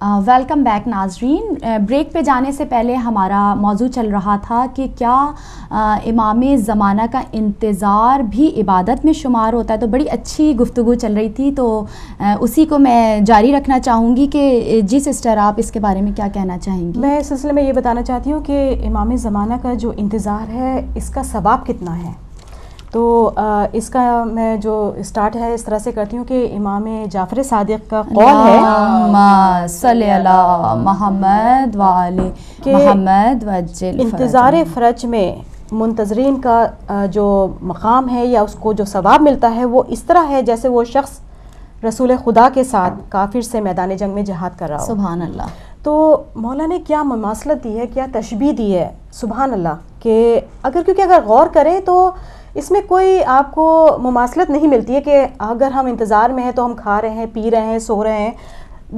Welcome back ناظرین. Break پہ جانے سے پہلے ہمارا موضوع چل رہا تھا کہ کیا امام زمانہ کا انتظار بھی عبادت میں شمار ہوتا ہے. تو بڑی اچھی گفتگو چل رہی تھی, تو اسی کو میں جاری رکھنا چاہوں گی کہ جی سسٹر آپ اس کے بارے میں کیا کہنا چاہیں گی؟ میں اس سلسلے میں یہ بتانا چاہتی ہوں کہ امام زمانہ کا جو انتظار ہے اس کا ثواب کتنا ہے. تو اس کا میں جو اسٹارٹ ہے اس طرح سے کرتی ہوں کہ امام جعفر صادق کا قول ہے اللہم صلی علی محمد وعلی محمد وجل انتظار فرج میں منتظرین کا جو مقام ہے یا اس کو جو ثواب ملتا ہے وہ اس طرح ہے جیسے وہ شخص رسول خدا کے ساتھ کافر سے میدان جنگ میں جہاد کر رہا ہو. سبحان اللہ. تو مولا نے کیا مماثلت دی ہے, کیا تشبیہ دی ہے, سبحان اللہ. کہ کیونکہ اگر غور کریں تو اس میں کوئی آپ کو مماثلت نہیں ملتی ہے کہ اگر ہم انتظار میں ہیں تو ہم کھا رہے ہیں, پی رہے ہیں, سو رہے ہیں,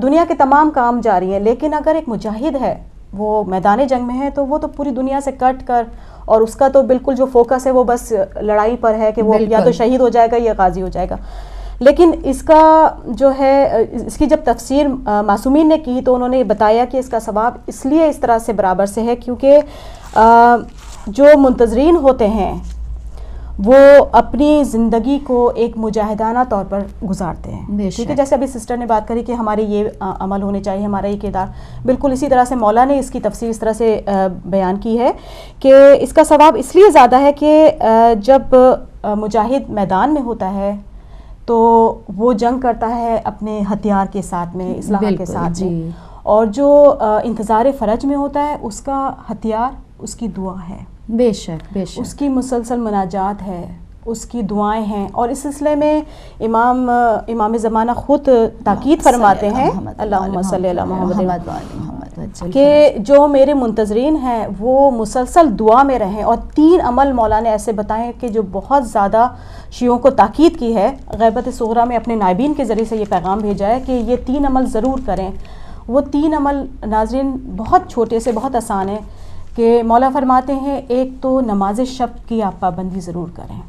دنیا کے تمام کام جاری ہیں. لیکن اگر ایک مجاہد ہے وہ میدان جنگ میں ہے تو وہ تو پوری دنیا سے کٹ کر, اور اس کا تو بالکل جو فوکس ہے وہ بس لڑائی پر ہے کہ وہ یا تو شہید ہو جائے گا یا غازی ہو جائے گا. لیکن اس کا جو ہے اس کی جب تفسیر معصومین نے کی تو انہوں نے بتایا کہ اس کا ثواب اس لیے اس طرح سے برابر سے ہے کیونکہ جو منتظرین ہوتے ہیں وہ اپنی زندگی کو ایک مجاہدانہ طور پر گزارتے ہیں. ٹھیک ہے, جیسے ابھی سسٹر نے بات کری کہ ہمارے یہ عمل ہونے چاہیے, ہمارا یہ کردار, بالکل اسی طرح سے مولا نے اس کی تفسیر اس طرح سے بیان کی ہے کہ اس کا ثواب اس لیے زیادہ ہے کہ جب مجاہد میدان میں ہوتا ہے تو وہ جنگ کرتا ہے اپنے ہتھیار کے ساتھ میں, اسلحہ کے ساتھ میں, اور جو انتظار فرج میں ہوتا ہے اس کا ہتھیار اس کی دعا ہے. بے شک بے شک, اس کی مسلسل مناجات ہے, اس کی دعائیں ہیں. اور اس سلسلے میں امام زمانہ خود تاکید فرماتے ہیں اللہم صلی علی محمد کہ جو میرے منتظرین ہیں وہ مسلسل دعا میں رہیں. اور 3 عمل مولا نے ایسے بتائے کہ جو بہت زیادہ شیعوں کو تاکید کی ہے. غیبت صغریٰ میں اپنے نائبین کے ذریعے سے یہ پیغام بھیجا ہے کہ یہ 3 عمل ضرور کریں. وہ 3 عمل ناظرین بہت چھوٹے سے بہت آسان ہیں کہ مولا فرماتے ہیں ایک تو نماز شب کی آپ پابندی ضرور کریں,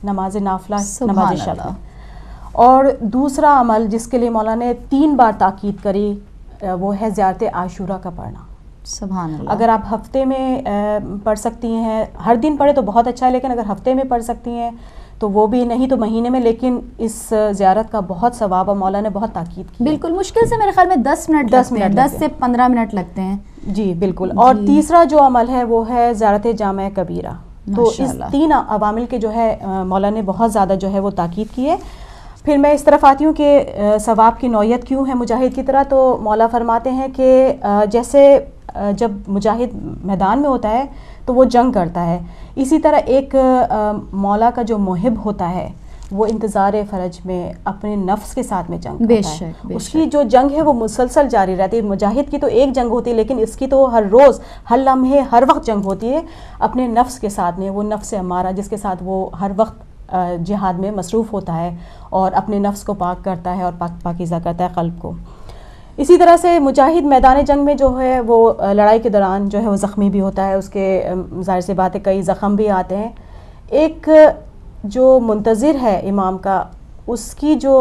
نماز نافلہ نماز شب. اور دوسرا عمل جس کے لیے مولا نے 3 بار تاکید کری وہ ہے زیارت عاشورہ کا پڑھنا. سبحان اللہ. اگر آپ ہفتے میں پڑھ سکتی ہیں, ہر دن پڑھے تو بہت اچھا ہے, لیکن اگر ہفتے میں پڑھ سکتی ہیں تو وہ بھی, نہیں تو مہینے میں, لیکن اس زیارت کا بہت ثواب ہے. مولا نے بہت تاکید کی. بالکل, مشکل سے میرے خیال میں 10 سے 15 منٹ لگتے ہیں. جی بالکل. اور تیسرا جو عمل ہے وہ ہے زیارت جامع کبیرہ. تو اس 3 عوامل کے جو ہے مولا نے بہت زیادہ جو ہے وہ تاکید کی ہے. پھر میں اس طرف آتی ہوں کہ ثواب کی نوعیت کیوں ہے مجاہد کی طرح. تو مولا فرماتے ہیں کہ جیسے جب مجاہد میدان میں ہوتا ہے تو وہ جنگ کرتا ہے, اسی طرح ایک مولا کا جو محب ہوتا ہے وہ انتظار فرج میں اپنے نفس کے ساتھ میں جنگ کرتا ہے. اس کی جو جنگ ہے وہ مسلسل جاری رہتی ہے. مجاہد کی تو ایک جنگ ہوتی ہے, لیکن اس کی تو ہر روز, ہر لمحے, ہر وقت جنگ ہوتی ہے اپنے نفس کے ساتھ میں. وہ نفس امارہ جس کے ساتھ وہ ہر وقت جہاد میں مصروف ہوتا ہے اور اپنے نفس کو پاک کرتا ہے اور پاکیزہ کرتا ہے قلب کو. اسی طرح سے مجاہد میدان جنگ میں جو ہے وہ لڑائی کے دوران جو ہے وہ زخمی بھی ہوتا ہے, اس کے ظاہر سی بات ہے کئی زخم بھی آتے ہیں. ایک جو منتظر ہے امام کا, اس کی جو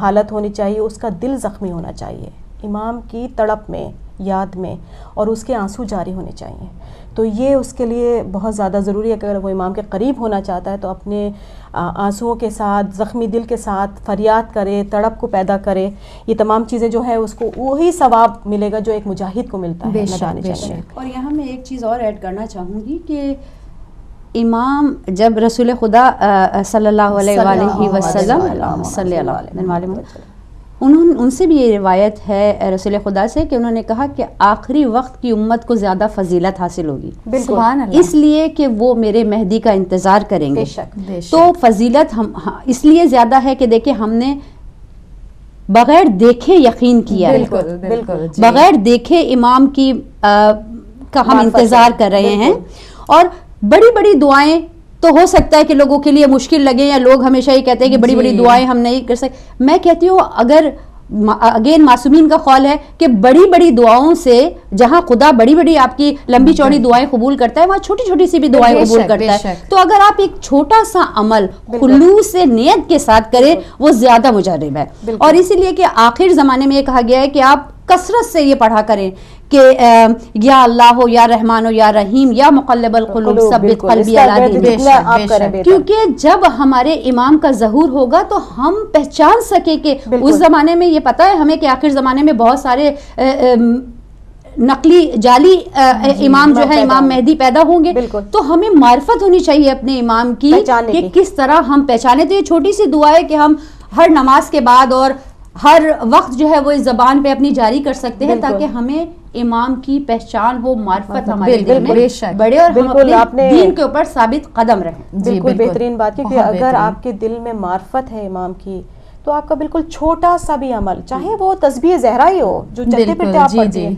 حالت ہونی چاہیے, اس کا دل زخمی ہونا چاہیے امام کی تڑپ میں, یاد میں, اور اس کے آنسو جاری ہونے چاہیے. تو یہ اس کے لیے بہت زیادہ ضروری ہے کہ اگر وہ امام کے قریب ہونا چاہتا ہے تو اپنے آنسوؤں کے ساتھ, زخمی دل کے ساتھ فریاد کرے, تڑپ کو پیدا کرے. یہ تمام چیزیں جو ہے اس کو وہی ثواب ملے گا جو ایک مجاہد کو ملتا ہے میدان جنگ میں. اور یہاں میں ایک چیز اور ایڈ کرنا چاہوں گی کہ امام جب رسول خدا صلی اللہ علیہ وآلہ وسلم صلی اللہ علیہ ان سے بھی یہ روایت ہے رسول خدا سے کہ انہوں نے کہا کہ آخری وقت کی امت کو زیادہ فضیلت حاصل ہوگی, اس لیے کہ وہ میرے مہدی کا انتظار کریں گے. تو فضیلت ہم اس لیے زیادہ ہے کہ دیکھیں ہم نے بغیر دیکھے یقین کیا ہے, بغیر دیکھے امام کی کا ہم انتظار کر رہے ہیں. اور بڑی بڑی دعائیں تو ہو سکتا ہے کہ لوگوں کے لیے مشکل لگے, یا لوگ ہمیشہ ہی کہتے ہیں کہ بڑی بڑی دعائیں ہم نہیں کر سکتے. میں کہتی ہوں اگر اگین معصومین کا قول ہے کہ بڑی بڑی دعاؤں سے جہاں خدا بڑی بڑی آپ کی لمبی چوڑی دعائیں قبول کرتا ہے وہاں چھوٹی چھوٹی سی بھی دعائیں قبول کرتا ہے. تو اگر آپ ایک چھوٹا سا عمل خلوص سے نیت کے ساتھ کریں وہ زیادہ مجرب ہے. اور اسی لیے کہ آخر زمانے میں یہ کہا گیا ہے کہ آپ کثرت سے یہ پڑھا کریں کہ یا اللہ ہو یا رحمان ہو یا رحیم یا مقلب القلوب ثبت قلبی علی دینک. کیونکہ جب ہمارے امام کا ظہور ہوگا تو ہم پہچان سکیں کہ اس زمانے میں یہ پتہ ہے ہمیں کہ آخر زمانے میں بہت سارے نقلی جعلی امام جو ہے امام مہدی پیدا ہوں گے. تو ہمیں معرفت ہونی چاہیے اپنے امام کی کہ کس طرح ہم پہچانے. تو یہ چھوٹی سی دعا ہے کہ ہم ہر نماز کے بعد اور ہر وقت جو ہے وہ اس زبان پہ اپنی جاری کر سکتے ہیں تاکہ ہمیں امام کی پہچان ہو, معرفت ہمارے دل میں بڑھے اور ہم اپنے دین کے اوپر ثابت قدم رہیں. بالکل بہترین بات, کیونکہ اگر آپ کے دل میں معرفت ہے امام کی تو آپ کا بالکل چھوٹا سا بھی عمل, چاہے وہ تسبیح زہرا ہی ہو جو چلتے پھرتے آپ پڑھتے ہیں,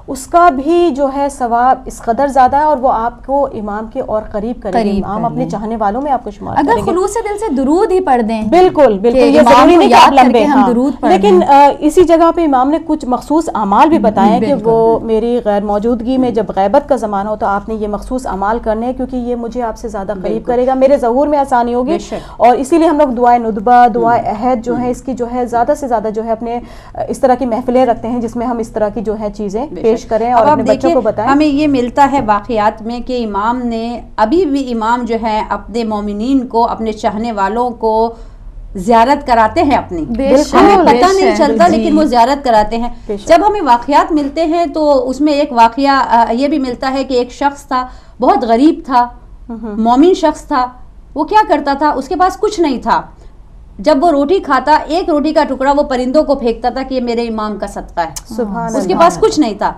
اس کا بھی جو ہے ثواب اس قدر زیادہ ہے اور وہ آپ کو امام کے اور قریب کرے گی. امام اپنے چاہنے والوں میں آپ کو شمار کریں گے. اگر خلوص سے دل سے درود ہی پڑھ دیں. بالکل بالکل, یہ ضروری نہیں کہ آپ لمبے ہم درود پڑھ, لیکن اسی جگہ پہ امام نے کچھ مخصوص اعمال بھی بتائے کہ وہ میری غیر موجودگی میں جب غیبت کا زمانہ ہو تو آپ نے یہ مخصوص اعمال کرنے ہیں کیونکہ یہ مجھے آپ سے زیادہ قریب کرے گا, میرے ظہور میں آسانی ہوگی. اور اسی لیے ہم لوگ دعائے ندبہ, دعائے عہد جو ہے اس کی جو ہے زیادہ سے زیادہ جو ہے اپنے اس طرح کی محفلیں رکھتے ہیں جس میں ہم اس طرح کی جو ہے چیزیں پیش کریں اور اپنے بچوں کو بتائیں. ہمیں یہ ملتا ہے واقعات میں کہ امام نے ابھی بھی امام جو ہے اپنے مومنین کو, اپنے چاہنے والوں کو زیارت کراتے ہیں اپنی, ہمیں پتہ نہیں چلتا لیکن وہ زیارت کراتے ہیں. جب ہمیں واقعات ملتے ہیں تو اس میں ایک واقعہ یہ بھی ملتا ہے کہ ایک شخص تھا, بہت غریب تھا, مومن شخص تھا. وہ کیا کرتا تھا, اس کے پاس کچھ نہیں تھا. جب وہ روٹی کھاتا ایک روٹی کا ٹکڑا وہ پرندوں کو پھینکتا تھا کہ یہ میرے امام کا صدقہ ہے. اس کے پاس کچھ نہیں تھا.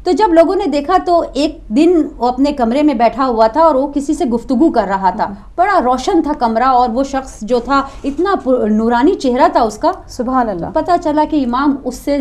تو جب لوگوں نے دیکھا تو ایک دن وہ اپنے کمرے میں بیٹھا ہوا تھا اور وہ کسی سے گفتگو کر رہا تھا. بڑا روشن تھا کمرہ اور وہ شخص جو تھا اتنا نورانی چہرہ تھا اس کا, سبحان اللہ. پتہ چلا کہ امام اس سے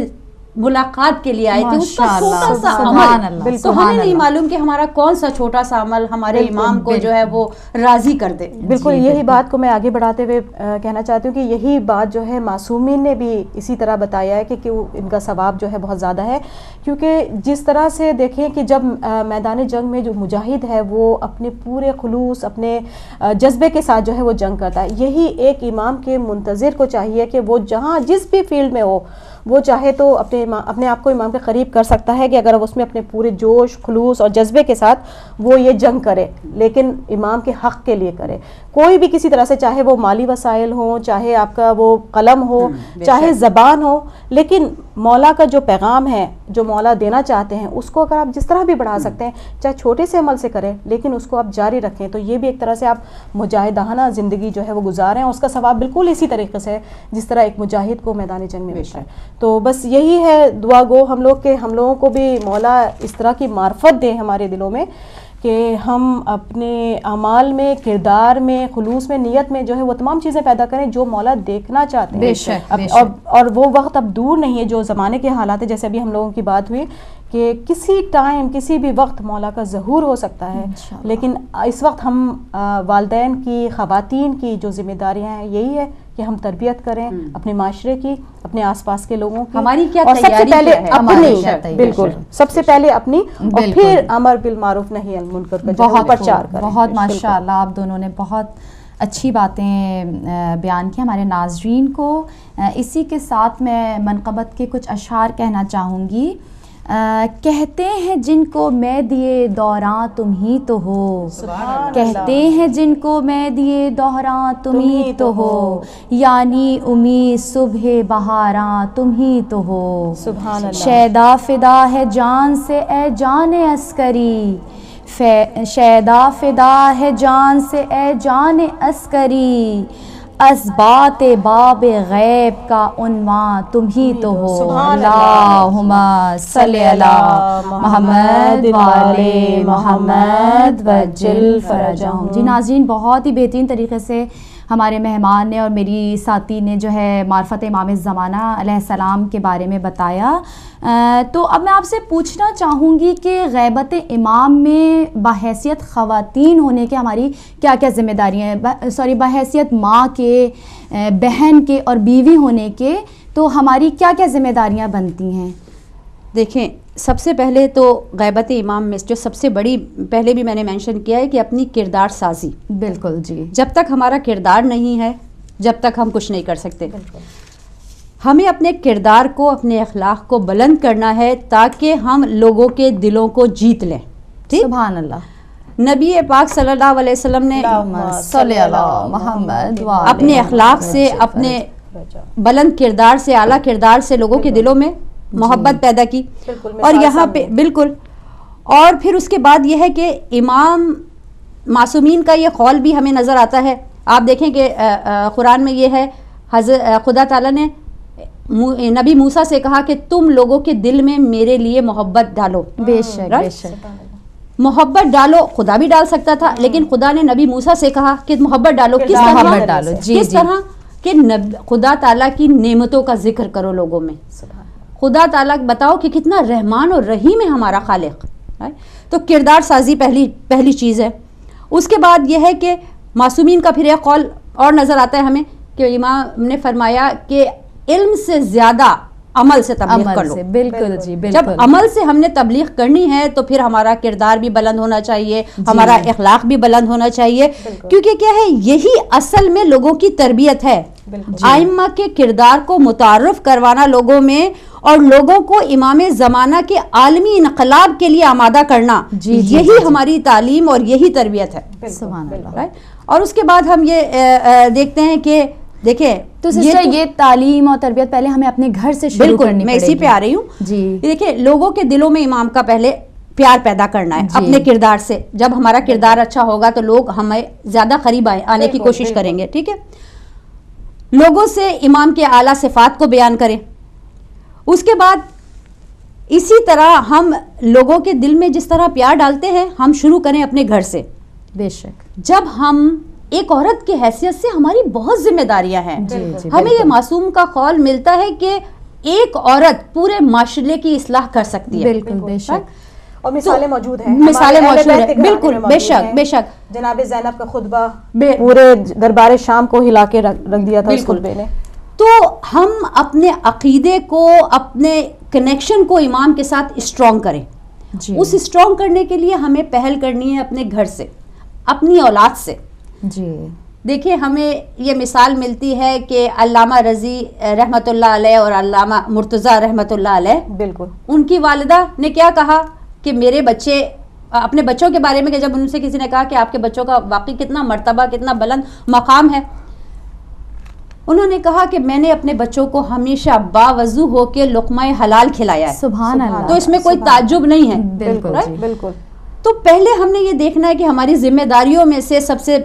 ملاقات کے لیے آئے تھے. اس کا چھوٹا سا عمل, تو ہمیں نہیں معلوم کہ ہمارا کون سا چھوٹا سا عمل ہمارے امام کو جو ہے وہ راضی کر دے. بالکل یہی بات کو میں آگے بڑھاتے ہوئے کہنا چاہتی ہوں کہ یہی بات جو ہے معصومین نے بھی اسی طرح بتایا ہے کہ ان کا ثواب جو ہے بہت زیادہ ہے. کیونکہ جس طرح سے دیکھیں کہ جب میدان جنگ میں جو مجاہد ہے وہ اپنے پورے خلوص اپنے جذبے کے ساتھ جو ہے وہ جنگ کرتا ہے, یہی ایک امام کے منتظر کو چاہیے کہ وہ جہاں جس بھی فیلڈ میں ہو وہ چاہے تو اپنے آپ کو امام کے قریب کر سکتا ہے کہ اگر اس میں اپنے پورے جوش خلوص اور جذبے کے ساتھ وہ یہ جنگ کرے, لیکن امام کے حق کے لیے کرے. کوئی بھی کسی طرح سے, چاہے وہ مالی وسائل ہوں, چاہے آپ کا وہ قلم ہو, چاہے زبان ہو, لیکن مولا کا جو پیغام ہے جو مولا دینا چاہتے ہیں اس کو اگر آپ جس طرح بھی بڑھا سکتے ہیں, چاہے چھوٹے سے عمل سے کریں لیکن اس کو آپ جاری رکھیں, تو یہ بھی ایک طرح سے آپ مجاہدانہ زندگی جو ہے وہ گزاریں. اس کا ثواب بالکل اسی طریقے سے اس طرح ایک مجاہد کو میدان جنگ میں ملتا ہے. تو بس یہی ہے دعا گو ہم لوگوں کو بھی مولا اس طرح کی معرفت دے ہمارے دلوں میں کہ ہم اپنے اعمال میں, کردار میں, خلوص میں, نیت میں جو ہے وہ تمام چیزیں پیدا کریں جو مولا دیکھنا چاہتے ہیں. بے شک. اور وہ وقت اب دور نہیں ہے جو زمانے کے حالات ہے, جیسے ابھی ہم لوگوں کی بات ہوئی کہ کسی ٹائم کسی بھی وقت مولا کا ظہور ہو سکتا ہے. لیکن اس وقت ہم والدین کی, خواتین کی جو ذمہ داریاں ہیں یہی ہے کہ ہم تربیت کریں اپنے معاشرے کی, اپنے آس پاس کے لوگوں کی. ہماری کیا اور سب سے پہلے اپنی, بالکل سب سے پہلے اپنی, اور پھر امر بالمعروف نہی عن المنکر کا جو پرچار کریں. بہت ماشاءاللہ آپ دونوں نے بہت اچھی باتیں بیان کی ہمارے ناظرین کو. اسی کے ساتھ میں منقبت کے کچھ اشعار کہنا چاہوں گی. کہتے ہیں جن کو میں دیے دوراں تم ہی تو ہو, کہتے ہیں جن کو میں دیے دوراں تم ہی تو ہو, یعنی امید صبح بہاراں تم ہی تو ہو. شیدا فدا ہے جان سے اے جان عسکری, شیدا فدا ہے جان سے اے جان عسکری, اسبات باب غیب کا عنوان تم ہی تو ہو. اللہم صلی علی محمد وآل محمد وجل فرجہم. جی ناظرین, بہت ہی بہترین طریقے سے ہمارے مہمان نے اور میری ساتھی نے جو ہے معرفت امام زمانہ علیہ السلام کے بارے میں بتایا. تو اب میں آپ سے پوچھنا چاہوں گی کہ غیبت امام میں بحیثیت خواتین ہونے کے ہماری کیا کیا ذمہ داریاں ہیں, بحیثیت ماں کے, بہن کے اور بیوی ہونے کے تو ہماری کیا کیا ذمہ داریاں بنتی ہیں؟ دیکھیں سب سے پہلے تو غیبت امام میں جو سب سے بڑی، پہلے بھی میں نے مینشن کیا ہے کہ اپنی کردار سازی. بالکل جی. جب تک ہمارا کردار نہیں ہے جب تک ہم کچھ نہیں کر سکتے. ہمیں اپنے کردار کو، اپنے اخلاق کو بلند کرنا ہے تاکہ ہم لوگوں کے دلوں کو جیت لیں. ٹھیک. سبحان اللہ. نبی پاک صلی اللہ علیہ وسلم نے صلی اللہ محمد اپنے اخلاق سے، اپنے بلند کردار سے، اعلیٰ کردار سے لوگوں کے دلوں میں محبت پیدا کی. اور یہاں پہ بالکل، اور پھر اس کے بعد یہ ہے کہ امام معصومین کا یہ قول بھی ہمیں نظر آتا ہے. آپ دیکھیں کہ قرآن میں یہ ہے، خدا تعالیٰ نے نبی موسیٰ سے کہا کہ تم لوگوں کے دل میں میرے لیے محبت ڈالو. بے شک بے شک. محبت ڈالو، خدا بھی ڈال سکتا تھا لیکن خدا نے نبی موسیٰ سے کہا کہ محبت ڈالو. کس طرح؟ کس طرح کہ خدا تعالیٰ کی نعمتوں کا ذکر کرو لوگوں میں. خدا تعالیٰ بتاؤ کہ کتنا رحمان اور رحیم ہے ہمارا خالق. تو کردار سازی پہلی چیز ہے. اس کے بعد یہ ہے کہ معصومین کا پھر ایک قول اور نظر آتا ہے ہمیں کہ امام نے فرمایا کہ علم سے زیادہ عمل سے تبلیغ کر لو. بالکل جی بالکل. جب عمل سے ہم نے تبلیغ کرنی ہے تو پھر ہمارا کردار بھی بلند ہونا چاہیے، ہمارا اخلاق بھی بلند ہونا چاہیے، کیونکہ کیا ہے یہی اصل میں لوگوں کی تربیت ہے. ائمہ کے کردار کو متعارف کروانا لوگوں میں اور لوگوں کو امام زمانہ کے عالمی انقلاب کے لیے آمادہ کرنا، یہی ہماری تعلیم اور یہی تربیت ہے. سبحان اللہ. اور اس کے بعد ہم یہ دیکھتے ہیں کہ دیکھیں تو سسٹر یہ تعلیم اور تربیت پہلے ہمیں اپنے گھر سے شروع کرنی پڑے گی. میں اسی پہ آ رہی ہوں. جی دیکھیں لوگوں کے دلوں میں امام کا پہلے پیار پیدا کرنا ہے اپنے کردار سے. جب ہمارا کردار اچھا ہوگا تو لوگ ہمیں زیادہ قریب آنے کی کوشش کریں گے. ٹھیک ہے. لوگوں سے امام کے اعلیٰ صفات کو بیان کریں. اس کے بعد اسی طرح ہم لوگوں کے دل میں جس طرح پیار ڈالتے ہیں ہم شروع کریں اپنے گھر سے. بے شک. جب ہم ایک عورت کی حیثیت سے ہماری بہت ذمہ داریاں ہیں. ہمیں یہ معصوم کا قول ملتا ہے کہ ایک عورت پورے معاشرے کی اصلاح کر سکتی ہے. بالکل بے شک. اور مثالیں موجود ہیں، مثالیں موجود ہیں. بالکل بے شک بے شک. جناب زینب کا خطبہ پورے دربار شام کو ہلا کے رکھ دیا تھا اس خطبے نے. تو ہم اپنے عقیدے کو، اپنے کنیکشن کو امام کے ساتھ اسٹرانگ کریں. اس اسٹرانگ کرنے کے لیے ہمیں پہل کرنی ہے اپنے گھر سے، اپنی اولاد سے. جی دیکھیں ہمیں یہ مثال ملتی ہے کہ علامہ رضی رحمۃ اللہ علیہ اور علامہ مرتضیٰ رحمۃ اللہ علیہ، بالکل ان کی والدہ نے کیا کہا کہ میرے بچے، اپنے بچوں کے بارے میں کہ جب ان سے کسی نے کہا کہ آپ کے بچوں کا واقعی کتنا مرتبہ، کتنا بلند مقام ہے، انہوں نے کہا کہ میں نے اپنے بچوں کو ہمیشہ باوضو ہو کے لقمہ حلال کھلایا ہے. سبحان اللہ. تو اس میں کوئی تعجب نہیں ہے. بالکل بالکل. تو پہلے ہم نے یہ دیکھنا ہے کہ ہماری ذمہ داریوں میں سے سب سے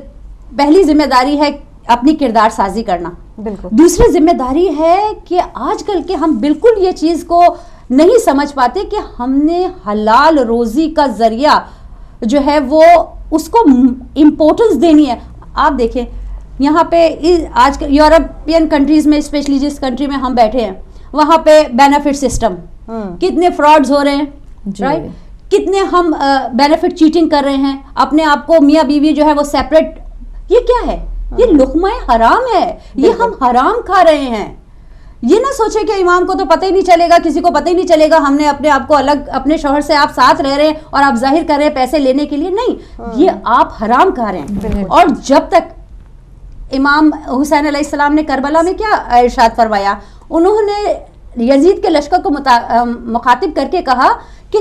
پہلی ذمہ داری ہے اپنی کردار سازی کرنا. بالکل. دوسری ذمہ داری ہے کہ آج کل کے ہم بالکل یہ چیز کو نہیں سمجھ پاتے کہ ہم نے حلال روزی کا ذریعہ جو ہے وہ اس کو امپورٹنس دینی ہے. آپ دیکھیں یہاں پہ آج کل یورپین کنٹریز میں، اسپیشلی جس کنٹری میں ہم بیٹھے ہیں وہاں پہ بینیفٹ سسٹم، کتنے فراڈز ہو رہے ہیں. رائٹ. کتنے ہم بینیفٹ چیٹنگ کر رہے ہیں، اپنے آپ کو میاں بیوی جو ہے وہ سیپریٹ. یہ کیا ہے؟ یہ لقمہ حرام ہے، یہ ہم حرام کھا رہے ہیں. یہ نہ سوچے کہ امام کو تو پتہ ہی نہیں چلے گا، کسی کو پتہ ہی نہیں چلے گا، ہم نے اپنے آپ کو الگ، اپنے شوہر سے آپ ساتھ رہ رہے ہیں اور آپ ظاہر کر رہے ہیں پیسے لینے کے لیے. نہیں، یہ آپ حرام کھا رہے ہیں. اور جب تک امام حسین علیہ السلام نے کربلا میں کیا ارشاد فرمایا، انہوں نے یزید کے لشکر کو مخاطب کر کے کہا کہ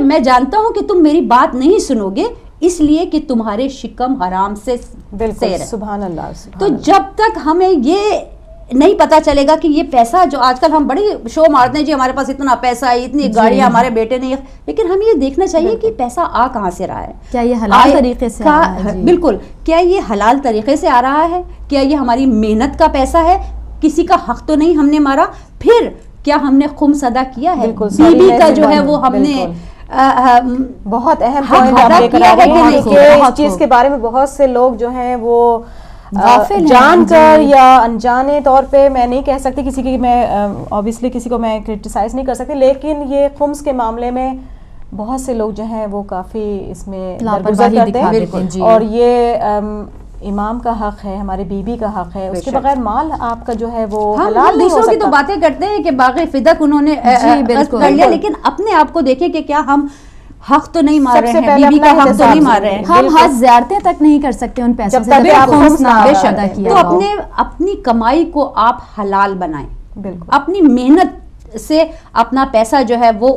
میں جانتا ہوں کہ تم میری بات نہیں سنو گے اس لیے کہ تمہارے شکم حرام سے سیر ہے. سبحان اللہ. تو جب تک ہمیں یہ نہیں پتا چلے گا کہ یہ پیسہ جو آج کل ہم بڑی شو مارتے ہیں، جی ہمارے پاس اتنا پیسہ ہے، اتنی گاڑیاں ہمارے بیٹے نے، لیکن ہمیں یہ دیکھنا چاہیے کہ پیسہ آ کہاں سے رہا ہے. کیا یہ حلال طریقے سے آ رہا ہے؟ بالکل. کیا یہ حلال طریقے سے آ رہا ہے؟ کیا یہ ہماری محنت کا پیسہ ہے؟ کسی کا حق تو نہیں ہم نے مارا؟ پھر کیا ہم نے خمس ادا کیا ہے؟ بیوی کا جو ہے وہ ہم نے بہت اہم پوائنٹ آپ لے کر آ رہے ہیں کہ اس چیز کے بارے میں بہت سے لوگ جو ہیں وہ جان کر یا انجانے طور پہ، میں نہیں کہہ سکتی کسی کی، میں اوبیسلی کسی کو میں کرٹیسائز نہیں کر سکتی، لیکن یہ خمس کے معاملے میں بہت سے لوگ جو ہیں وہ کافی اس میں درگزر کرتے ہیں. اور یہ امام کا حق ہے, ہمارے بیوی کا حق ہے, اس کے بغیر مال آپ کا جو ہے وہ ہم حلال نہیں ہو دوسروں کی سکتا. تو باتیں کرتے ہیں کہ باغ فدق انہوں نے کر لیا, لیکن اپنے آپ کو دیکھیں کہ کیا ہم حق تو نہیں مار رہے ہیں, بیوی کا حق تو نہیں مار رہے ہیں, ہم حج زیارتیں تک نہیں کر سکتے ان پیسوں سے تو اپنی کمائی کو آپ حلال بنائیں, اپنی محنت سے اپنا پیسہ جو ہے وہ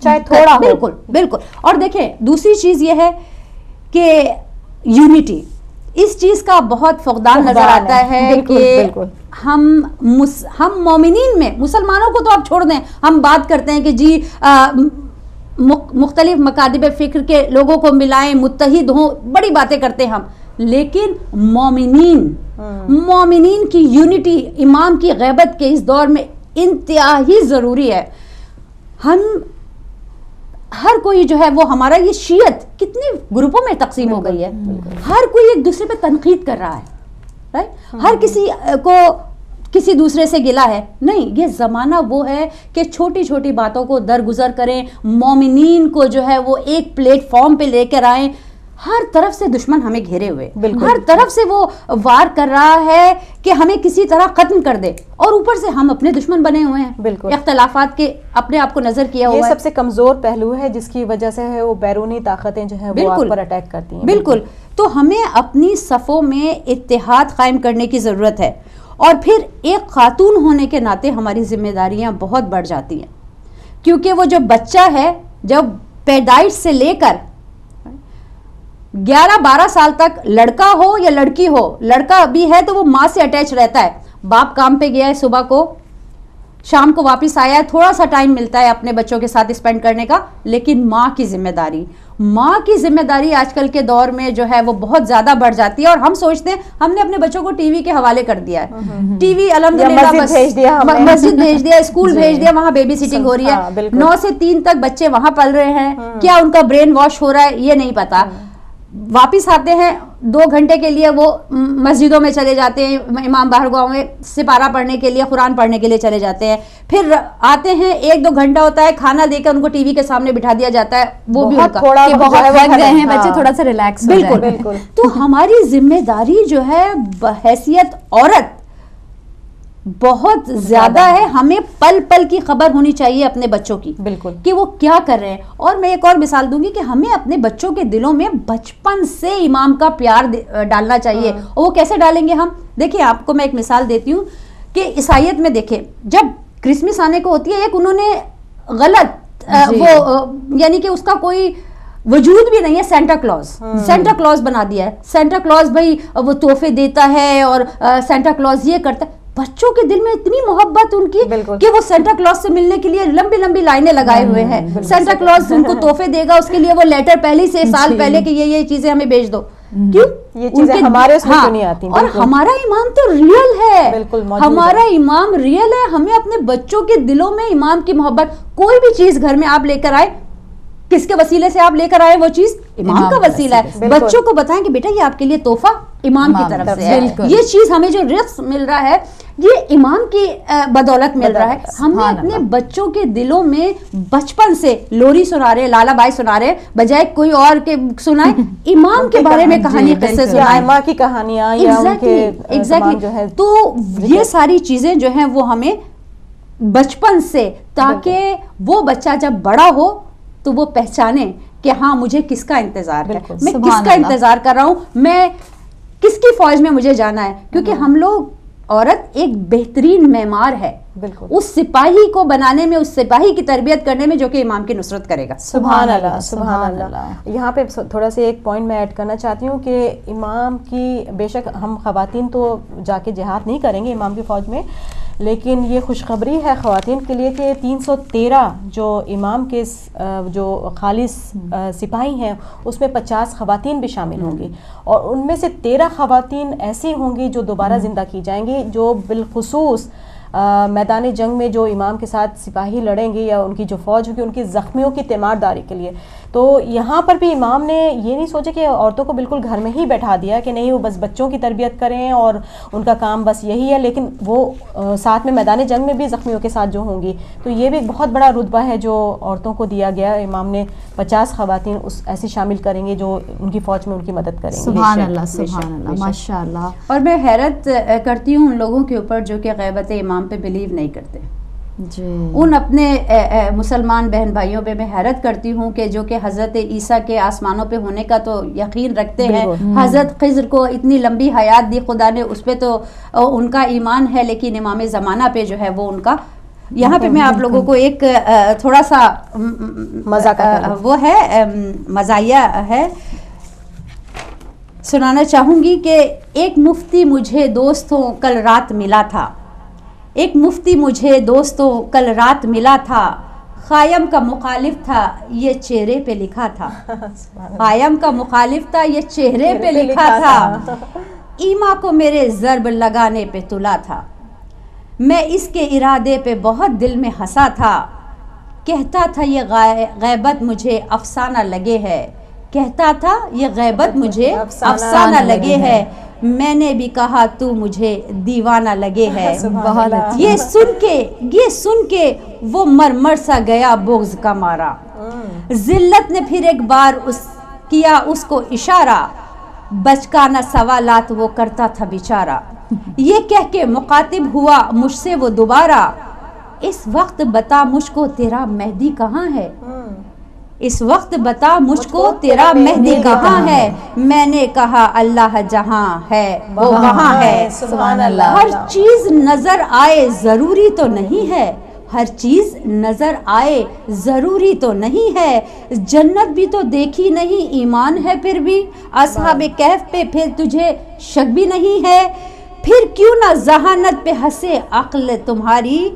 چاہے تھوڑا ہو. بالکل بالکل. اور دیکھیں دوسری چیز یہ ہے کہ یونٹی, اس چیز کا بہت فقدان نظر آتا ہے کہ ہم مومنین میں, مسلمانوں کو تو آپ چھوڑ دیں, ہم بات کرتے ہیں کہ جی مختلف مکاتب فکر کے لوگوں کو ملائیں, متحد ہوں, بڑی باتیں کرتے ہیں ہم, لیکن مومنین کی یونٹی امام کی غیبت کے اس دور میں انتہائی ضروری ہے. ہم ہر کوئی جو ہے وہ ہمارا یہ شیعت کتنے گروپوں میں تقسیم ہو گئی ہے, ہر کوئی ایک دوسرے پہ تنقید کر رہا ہے, ہر کسی کو کسی دوسرے سے گلا ہے. نہیں, یہ زمانہ وہ ہے کہ چھوٹی چھوٹی باتوں کو درگزر کریں, مومنین کو جو ہے وہ ایک پلیٹ فارم پہ لے کر آئیں. ہر طرف سے دشمن ہمیں گھیرے ہوئے, ہر طرف سے وہ وار کر رہا ہے کہ ہمیں کسی طرح ختم کر دے, اور اوپر سے ہم اپنے دشمن بنے ہوئے ہیں, بالکل اختلافات کے اپنے آپ کو نظر کیا ہوا ہے. یہ سب سے کمزور پہلو ہے جس کی وجہ سے ہے وہ بیرونی طاقتیں جو ہے وہ آپ پر اٹیک کرتی ہیں. بالکل. تو ہمیں اپنی صفوں میں اتحاد قائم کرنے کی ضرورت ہے, اور پھر ایک خاتون ہونے کے ناطے ہماری ذمہ داریاں بہت بڑھ جاتی ہیں, کیونکہ وہ جو بچہ ہے جب پیدائش سے لے کر 11-12 سال تک, لڑکا ہو یا لڑکی ہو, لڑکا بھی ہے تو وہ ماں سے اٹیچ رہتا ہے, باپ کام پہ گیا ہے صبح کو, شام کو واپس آیا ہے, تھوڑا سا ٹائم ملتا ہے اپنے بچوں کے ساتھ اسپینڈ کرنے کا, لیکن ماں کی ذمہ داری آج کل کے دور میں جو ہے وہ بہت زیادہ بڑھ جاتی ہے. اور ہم سوچتے ہیں ہم نے اپنے بچوں کو ٹی وی کے حوالے کر دیا ہے, ٹی وی الحمدللہ مسجد بھیج دیا, اسکول بھیج دیا, وہاں بیبی سیٹنگ ہو رہی ہے, 9 سے 3 تک بچے وہاں پل رہے ہیں, کیا ان کا برین واش ہو رہا ہے یہ نہیں پتا. واپس آتے ہیں 2 گھنٹے کے لیے, وہ مسجدوں میں چلے جاتے ہیں, امام باہر گاؤں میں سپارہ پڑھنے کے لیے, قرآن پڑھنے کے لیے چلے جاتے ہیں, پھر آتے ہیں 1-2 گھنٹہ ہوتا ہے, کھانا دے کر ان کو ٹی وی کے سامنے بٹھا دیا جاتا ہے, وہ بھی بہت تھک گئے ہیں بچے, تھوڑا سا ریلیکس. بالکل. تو ہماری ذمہ داری جو ہے بحیثیت عورت بہت زیادہ ہے, ہمیں پل پل کی خبر ہونی چاہیے اپنے بچوں کی, بالکل, کہ وہ کیا کر رہے ہیں. اور میں ایک اور مثال دوں گی کہ ہمیں اپنے بچوں کے دلوں میں بچپن سے امام کا پیار ڈالنا چاہیے. اور وہ کیسے ڈالیں گے ہم؟ دیکھیں آپ کو میں ایک مثال دیتی ہوں کہ عیسائیت میں دیکھیں جب کرسمس آنے کو ہوتی ہے, ایک انہوں نے غلط وہ یعنی کہ اس کا کوئی وجود بھی نہیں ہے, سینٹا کلوز بنا دیا ہے. سینٹا کلوز بھائی وہ تحفے دیتا ہے اور سینٹا کلوز یہ کرتا ہے. بچوں کے دل میں اتنی محبت ان کی کہ وہ سینٹا کلوز سے ملنے کے لیے لمبی لمبی لائنیں لگائے ہوئے ہیں. سینٹا کلوز ان کو تحفے دے گا, اس کے لیے وہ لیٹر پہلے سے سال پہلے کہ یہ چیزیں ہمیں بھیج دو. کیوں؟ یہ چیزیں ہمارے اس میں نہیں آتی. اور ہمارا امام تو ریئل ہے, ہمارا امام ریئل ہے. ہمیں اپنے بچوں کے دلوں میں امام کی محبت, کوئی بھی چیز گھر میں آپ لے کر آئے, کس کے وسیلے سے آپ لے کر آئے, وہ چیز امام کا وسیلہ ہے. بچوں کو بتائیں کہ بیٹا یہ آپ کے لیے تحفہ امام کی طرف سے ہے, یہ چیز ہمیں جو رزق مل رہا ہے یہ امام کی بدولت مل رہا ہے. ہم نے اپنے بچوں کے دلوں میں بچپن سے لوری سنا رہے, لالا بائی سنا رہے, بجائے کوئی اور کے سنائیں, امام کے بارے میں کہانی قصے سنائیں, امام کی کہانیاں یا ان کے جو ہے. تو یہ ساری چیزیں جو ہیں وہ ہمیں بچپن سے, تاکہ وہ بچہ جب بڑا ہو تو وہ پہچانے کہ ہاں مجھے کس کا انتظار ہے, میں کس کا انتظار کر رہا ہوں, میں کس کی فوج میں مجھے جانا ہے. کیونکہ ہم لوگ, عورت ایک بہترین معمار ہے اس سپاہی کو بنانے میں, اس سپاہی کی تربیت کرنے میں جو کہ امام کی نصرت کرے گا. سبحان اللہ, سبحان اللہ. یہاں پہ تھوڑا سا ایک پوائنٹ میں ایڈ کرنا چاہتی ہوں کہ امام کی, بے شک ہم خواتین تو جا کے جہاد نہیں کریں گے امام کی فوج میں, لیکن یہ خوشخبری ہے خواتین کے لیے کہ 313 جو امام کے جو خالص سپاہی ہیں اس میں 50 خواتین بھی شامل ہوں گی, اور ان میں سے 13 خواتین ایسی ہوں گی جو دوبارہ زندہ کی جائیں گی, جو بالخصوص میدان جنگ میں جو امام کے ساتھ سپاہی لڑیں گے یا ان کی جو فوج ہوگی ان کی زخمیوں کی تیمارداری کے لیے. تو یہاں پر بھی امام نے یہ نہیں سوچا کہ عورتوں کو بالکل گھر میں ہی بیٹھا دیا کہ نہیں وہ بس بچوں کی تربیت کریں اور ان کا کام بس یہی ہے، لیکن وہ ساتھ میں میدان جنگ میں بھی زخمیوں کے ساتھ جو ہوں گی. تو یہ بھی ایک بہت بڑا رتبہ ہے جو عورتوں کو دیا گیا. امام نے 50 خواتین ایسی شامل کریں گے جو ان کی فوج میں ان کی مدد کریں گے. سبحان اللہ، سبحان اللہ، ماشاء اللہ. اور میں حیرت کرتی ہوں ان لوگوں کے اوپر جو کہ غیبت امام پہ بلیو نہیں کرتے. جی. ان اپنے مسلمان بہن بھائیوں پہ میں حیرت کرتی ہوں کہ جو کہ حضرت عیسیٰ کے آسمانوں پہ ہونے کا تو یقین رکھتے ہیں. حضرت خضر کو اتنی لمبی حیات دی خدا نے، اس پہ تو ان کا ایمان ہے، لیکن امام زمانہ پہ جو ہے وہ ان کا. یہاں پہ میں آپ لوگوں کو ایک تھوڑا سا وہ ہے مزاحیہ ہے سنانا چاہوں گی کہ ایک مفتی مجھے دوستوں کل رات ملا تھا. ایک مفتی مجھے دوستوں کل رات ملا تھا، قائم کا مخالف تھا یہ چہرے پہ لکھا تھا. قائم کا مخالف تھا یہ چہرے پہ لکھا تھا. ایما کو میرے ضرب لگانے پہ تلا تھا. میں اس کے ارادے پہ بہت دل میں ہنسا تھا. کہتا تھا یہ غیبت مجھے افسانہ لگے ہے. کہتا تھا یہ غیبت مجھے افسانہ لگے ہے. میں نے بھی کہا تو مجھے دیوانہ لگے ہے. یہ سن کے وہ مر سا گیا بغض کا مارا. ذلت نے پھر ایک بار کیا اس کو اشارہ. بچکانہ سوالات وہ کرتا تھا بیچارہ. یہ کہہ کے مخاطب ہوا مجھ سے وہ دوبارہ. اس وقت بتا مجھ کو تیرا مہدی کہاں ہے. اس وقت بتا مجھ کو تیرا مہدی کہاں ہے. میں نے کہا اللہ جہاں ہے وہ وہاں ہے. سبحان اللہ. ہر چیز نظر آئے ضروری تو نہیں ہے. ہر چیز نظر آئے ضروری تو نہیں ہے. جنت بھی تو دیکھی نہیں ایمان ہے پھر بھی. اصحاب کہف پہ پھر تجھے شک بھی نہیں ہے. پھر کیوں نہ ذہانت پہ ہنسے عقل تمہاری.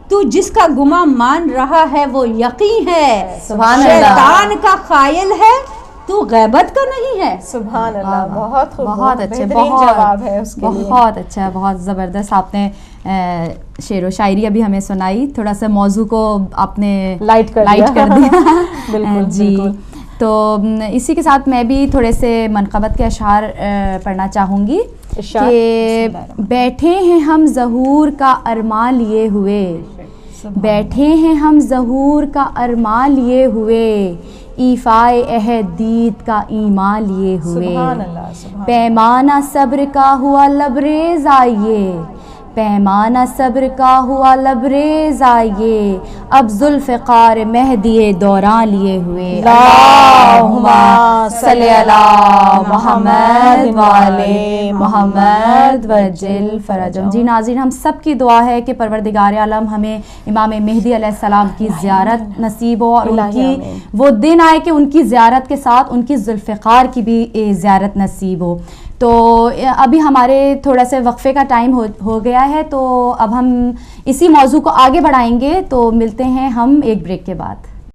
تو جس کا گمان مان رہا ہے وہ یقین ہے. سبحان اللہ. شیطان کا خائل ہے تو غیبت کا نہیں ہے. سبحان اللہ. بہت خوب، بہت اچھا، جواب ہے اس کے لیے. بہت اچھا، بہت زبردست. آپ نے شعر و شاعری ابھی ہمیں سنائی. تھوڑا سا موضوع کو آپ نے لائٹ کر دیا. بالکل جی. تو اسی کے ساتھ میں بھی تھوڑے سے منقبت کے اشعار پڑھنا چاہوں گی کہ بیٹھے ہیں ہم ظہور کا ارمان لیے ہوئے. بیٹھے ہیں ہم ظہور کا ارمان لیے ہوئے. ایفائے عہد دید کا ایمان لیے ہوئے. پیمانہ صبر کا ہوا لبریز آئیے. پیمانہ صبر کا ہوا لبریز آئیے. اب ذوالفقار مہدی دوران لیے ہوئے. اللہم صلی علی محمد وعلی محمد وجل فرجم. جی ناظرین، ہم سب کی دعا ہے کہ پروردگار عالم ہمیں امام مہدی علیہ السلام کی زیارت نصیب ہو، اور ان کی وہ دن آئے کہ ان کی زیارت کے ساتھ ان کی ذوالفقار کی بھی زیارت نصیب ہو. تو ابھی ہمارے تھوڑا سے وقفے کا ٹائم ہو گیا ہے، تو اب ہم اسی موضوع کو آگے بڑھائیں گے. تو ملتے ہیں ہم ایک بریک کے بعد.